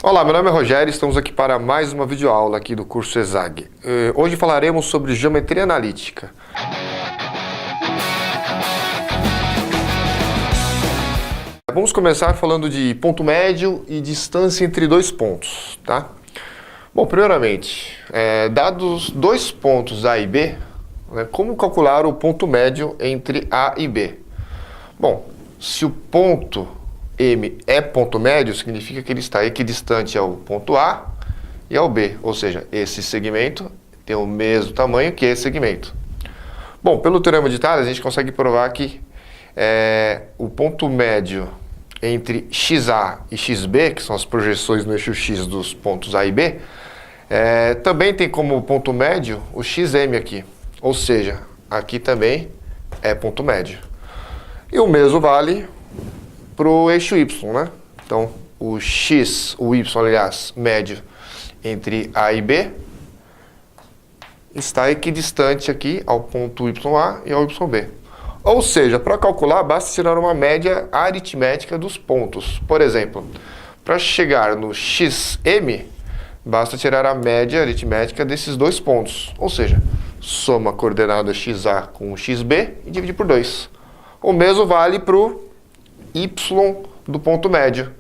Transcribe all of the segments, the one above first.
Olá, meu nome é Rogério e estamos aqui para mais uma videoaula aqui do curso ESAG. Hoje falaremos sobre geometria analítica. Vamos começar falando de ponto médio e distância entre dois pontos, tá? Bom, primeiramente, dados dois pontos A e B, como calcular o ponto médio entre A e B? Bom, se o ponto M é ponto médio, significa que ele está equidistante ao ponto A e ao B, ou seja, esse segmento tem o mesmo tamanho que esse segmento. Bom, pelo teorema de Tales, a gente consegue provar que o ponto médio entre XA e XB, que são as projeções no eixo X dos pontos A e B, também tem como ponto médio o XM aqui, ou seja, aqui também é ponto médio. E o mesmo vale para o eixo Y, né? Então, o X, o Y, aliás, médio entre A e B está equidistante aqui ao ponto YA e ao YB. Ou seja, para calcular, basta tirar uma média aritmética dos pontos. Por exemplo, para chegar no XM, basta tirar a média aritmética desses dois pontos. Ou seja, soma a coordenada XA com o XB e divide por 2. O mesmo vale para o Y do ponto médio.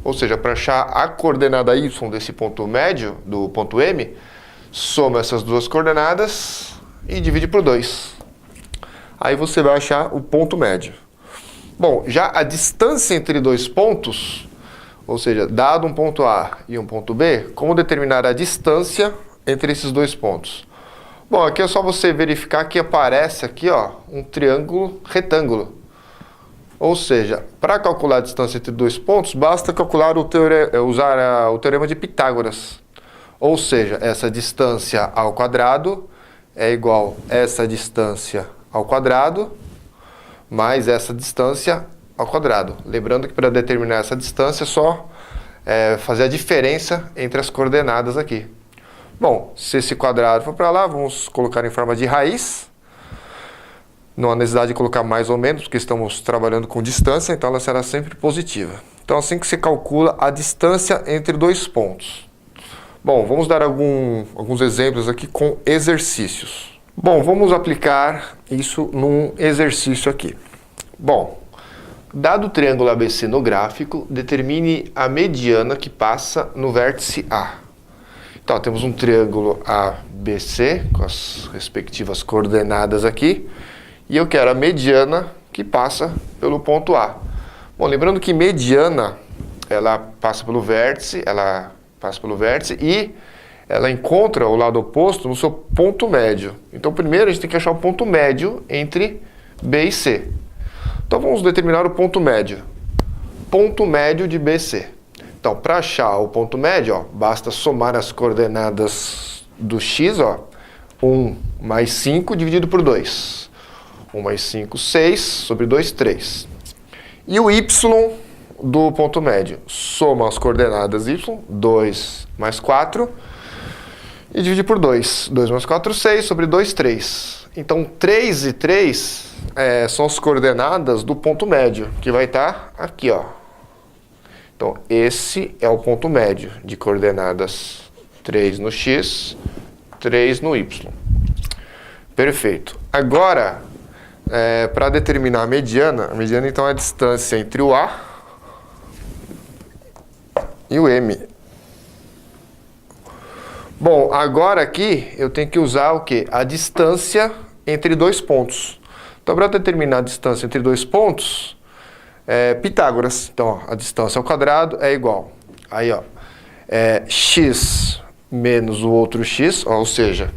Ou seja, para achar a coordenada Y desse ponto médio, do ponto M, soma essas duas coordenadas e divide por 2. Aí você vai achar o ponto médio. Bom, já a distância entre dois pontos, ou seja, dado um ponto A e um ponto B, como determinar a distância entre esses dois pontos? Bom, aqui é só você verificar que aparece aqui, ó, um triângulo retângulo. Ou seja, para calcular a distância entre dois pontos, basta calcular usar o teorema de Pitágoras. Ou seja, essa distância ao quadrado é igual a essa distância ao quadrado mais essa distância ao quadrado. Lembrando que para determinar essa distância é só fazer a diferença entre as coordenadas aqui. Bom, se esse quadrado for para lá, vamos colocar em forma de raiz. Não há necessidade de colocar mais ou menos, porque estamos trabalhando com distância, então ela será sempre positiva. Então, assim que se calcula a distância entre dois pontos. Bom, vamos dar alguns exemplos aqui com exercícios. Bom, vamos aplicar isso num exercício aqui. Bom, dado o triângulo ABC no gráfico, determine a mediana que passa no vértice A. Então, temos um triângulo ABC, com as respectivas coordenadas aqui. E eu quero a mediana que passa pelo ponto A. Bom, lembrando que mediana, ela passa pelo vértice, e ela encontra o lado oposto no seu ponto médio. Então, primeiro a gente tem que achar o ponto médio entre B e C. Então, vamos determinar o ponto médio. Ponto médio de BC. Então, para achar o ponto médio, ó, basta somar as coordenadas do X, ó, 1 mais 5 dividido por 2. 1 mais 5, 6, sobre 2, 3. E o Y do ponto médio, soma as coordenadas Y, 2 mais 4, e divide por 2. 2 mais 4, 6, sobre 2, 3. Então, 3 e 3 são as coordenadas do ponto médio, que vai estar aqui, ó. Então, esse é o ponto médio de coordenadas 3 no X, 3 no Y. Perfeito. Agora, para determinar a mediana então é a distância entre o A e o M. Bom, agora aqui eu tenho que usar o quê? A distância entre dois pontos. Então, para determinar a distância entre dois pontos, Pitágoras. Então, ó, a distância ao quadrado é igual. Aí, ó, x menos o outro x, ó, ou seja,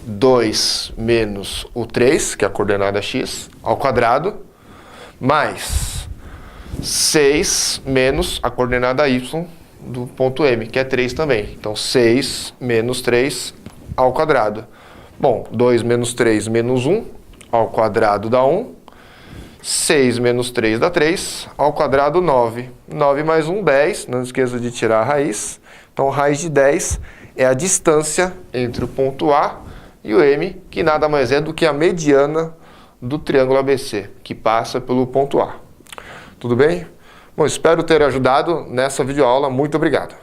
2 menos o 3, que é a coordenada x, ao quadrado, mais 6 menos a coordenada y do ponto M, que é 3 também. Então, 6 menos 3 ao quadrado. Bom, 2 menos 3 menos 1 ao quadrado dá 1. 6 menos 3 dá 3, ao quadrado 9. 9 mais 1, 10, não esqueça de tirar a raiz. Então, raiz de 10 é a distância entre o ponto A e o M, que nada mais é do que a mediana do triângulo ABC, que passa pelo ponto A. Tudo bem? Bom, espero ter ajudado nessa videoaula. Muito obrigado.